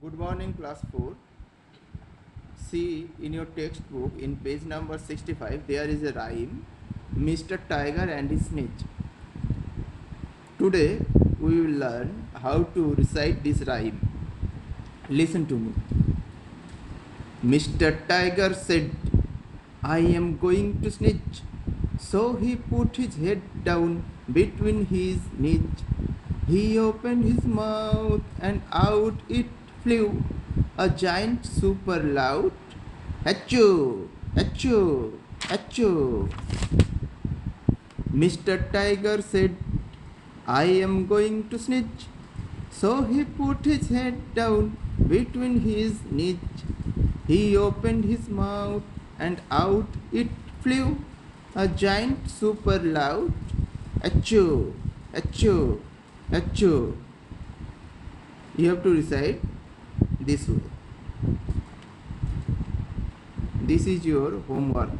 Good morning, class 4. See in your textbook in page number 65 there is a rhyme, Mr. Tiger and his snitch. Today we will learn how to recite this rhyme. Listen to me. Mr. Tiger said, I am going to snitch. So he put his head down between his knees. He opened his mouth and out it flew a giant super loud achoo, achoo, achoo. Mr. Tiger said, I am going to snitch. So he put his head down between his knees. He opened his mouth and out it flew a giant super loud achoo, achoo, achoo. You have to recite this way. This is your homework.